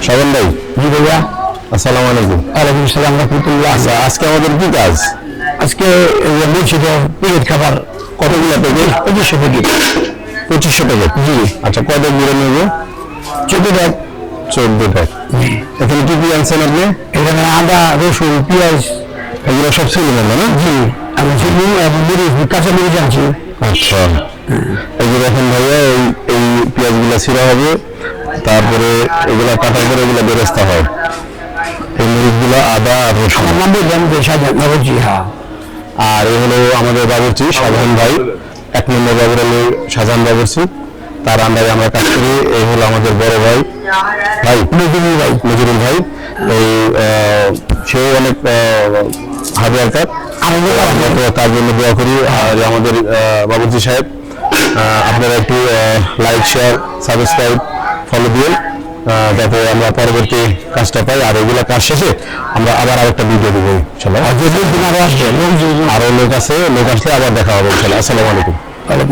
শাবান ভাই। জি ভাইয়া। আসসালামু আলাইকুম। ওয়ালাইকুম সালাম রাহমাতুল্লাহ। আচ্ছা, আজকে আমাদের কি কাজ? আজকে বলছি তো প্যাকেট খাবার কতগুলো প্যাকেট? 2500 প্যাকেট। 2500 প্যাকেট। জি। আচ্ছা, কয়টা গুঁড়ো নেব? 14 ব্যাগ। 14 প্যাক। এখানে কি কি আনছেন আপনি? এখানে আদা, রসুন, পেঁয়াজ, এগুলো সব ছিল না? জি আমি ঝিনুক এবং মরিচ, কাঁচা মরিচ আনছি। আচ্ছা, এই যে দেখেন ভাইয়া, এই পেঁয়াজগুলো ছিঁড়া হবে, তারপরে এগুলা কাটার পরে এগুলো বেরেস্তা হয়। এই মরিচগুলো, আদা আর রসুন। আমার নাম বললাম যে শাহজাহান বাবুর্চি। হ্যাঁ। আর এই হলো আমাদের বাবুর্চি শাহজাহান ভাই, 1 নম্বর বাবুর হলো শাহজাহান বাবুর্চি, তার আন্ডারে আমরা কাজ করি। এই হলো আমাদের বড় ভাই নজরুল ভাই। এই সেও অনেক হার্ড ওয়ার্কার, তার জন্য দোয়া করি। আর আমাদের বাবুর্চি সাহেব, আপনারা একটু লাইক, শেয়ার, সাবস্ক্রাইব, ফলো দিন, যাতে আমরা পরবর্তী কাজটা পাই। আর এগুলো কাজ শেষে আমরা আবার আরেকটা ভিডিও দেবো ইনশাআল্লাহ। আরো লোক আছে, লোক আসলে আবার দেখা হবে ইনশাআল্লাহ। আসসালামু আলাইকুম।